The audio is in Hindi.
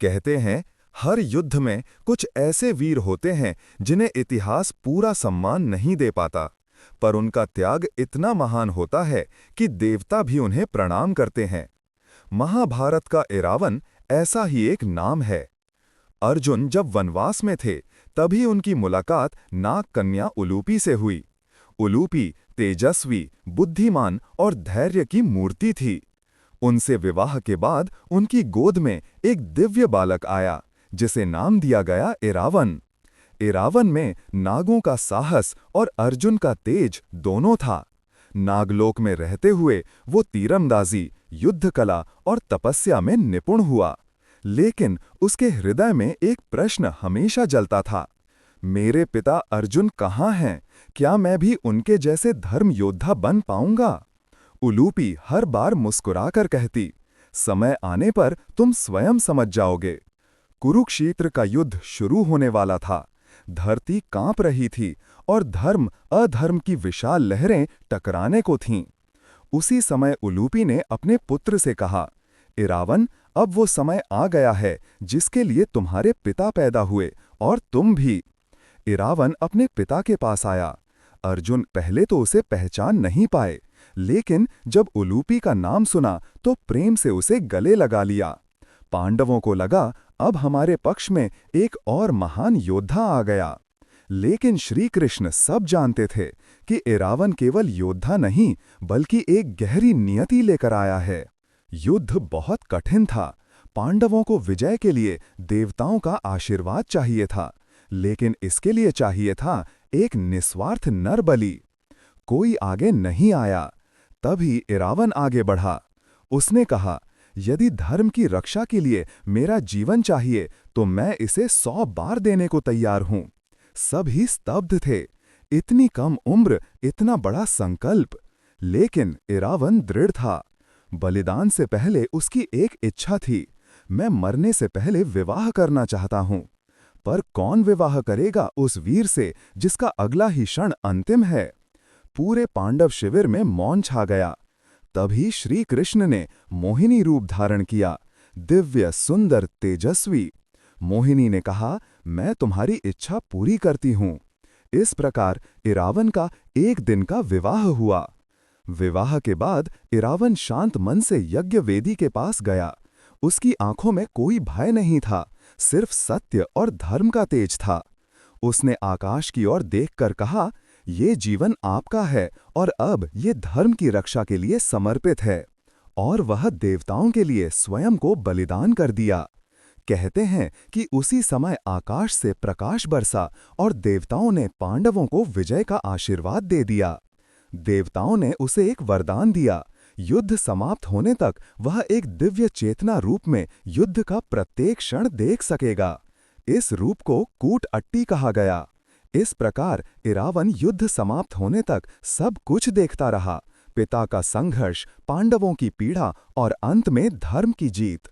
कहते हैं, हर युद्ध में कुछ ऐसे वीर होते हैं जिन्हें इतिहास पूरा सम्मान नहीं दे पाता, पर उनका त्याग इतना महान होता है कि देवता भी उन्हें प्रणाम करते हैं। महाभारत का इरावन ऐसा ही एक नाम है। अर्जुन जब वनवास में थे, तभी उनकी मुलाकात नाग कन्या उलूपी से हुई। उलूपी तेजस्वी, बुद्धिमान और धैर्य की मूर्ति थी। उनसे विवाह के बाद उनकी गोद में एक दिव्य बालक आया, जिसे नाम दिया गया इरावन। इरावन में नागों का साहस और अर्जुन का तेज दोनों था। नागलोक में रहते हुए वो तीरंदाजी, युद्ध कला और तपस्या में निपुण हुआ। लेकिन उसके हृदय में एक प्रश्न हमेशा जलता था, मेरे पिता अर्जुन कहाँ हैं? क्या मैं भी उनके जैसे धर्म योद्धा बन पाऊंगा? उलूपी हर बार मुस्कुराकर कहती, समय आने पर तुम स्वयं समझ जाओगे। कुरुक्षेत्र का युद्ध शुरू होने वाला था। धरती कांप रही थी और धर्म अधर्म की विशाल लहरें टकराने को थीं। उसी समय उलूपी ने अपने पुत्र से कहा, इरावन, अब वो समय आ गया है जिसके लिए तुम्हारे पिता पैदा हुए और तुम भी। इरावन अपने पिता के पास आया। अर्जुन पहले तो उसे पहचान नहीं पाए, लेकिन जब उलूपी का नाम सुना तो प्रेम से उसे गले लगा लिया। पांडवों को लगा, अब हमारे पक्ष में एक और महान योद्धा आ गया। लेकिन श्री कृष्ण सब जानते थे कि इरावन केवल योद्धा नहीं, बल्कि एक गहरी नियति लेकर आया है। युद्ध बहुत कठिन था। पांडवों को विजय के लिए देवताओं का आशीर्वाद चाहिए था, लेकिन इसके लिए चाहिए था एक निस्वार्थ नर बलि। कोई आगे नहीं आया। तभी इरावन आगे बढ़ा। उसने कहा, यदि धर्म की रक्षा के लिए मेरा जीवन चाहिए तो मैं इसे 100 बार देने को तैयार हूं। सभी स्तब्ध थे। इतनी कम उम्र, इतना बड़ा संकल्प। लेकिन इरावन दृढ़ था। बलिदान से पहले उसकी एक इच्छा थी, मैं मरने से पहले विवाह करना चाहता हूं। पर कौन विवाह करेगा उस वीर से जिसका अगला ही क्षण अंतिम है? पूरे पांडव शिविर में मौन छा गया। तभी श्री कृष्ण ने मोहिनी रूप धारण किया, दिव्य, सुंदर, तेजस्वी। मोहिनी ने कहा, मैं तुम्हारी इच्छा पूरी करती हूं। इस प्रकार इरावन का एक दिन का विवाह हुआ। विवाह के बाद इरावन शांत मन से यज्ञ वेदी के पास गया। उसकी आंखों में कोई भय नहीं था, सिर्फ सत्य और धर्म का तेज था। उसने आकाश की ओर देखकर कहा, ये जीवन आपका है और अब ये धर्म की रक्षा के लिए समर्पित है। और वह देवताओं के लिए स्वयं को बलिदान कर दिया। कहते हैं कि उसी समय आकाश से प्रकाश बरसा और देवताओं ने पांडवों को विजय का आशीर्वाद दे दिया। देवताओं ने उसे एक वरदान दिया, युद्ध समाप्त होने तक वह एक दिव्य चेतना रूप में युद्ध का प्रत्येक क्षण देख सकेगा। इस रूप को कूट अट्टी कहा गया। इस प्रकार इरावन युद्ध समाप्त होने तक सब कुछ देखता रहा, पिता का संघर्ष, पांडवों की पीड़ा और अंत में धर्म की जीत।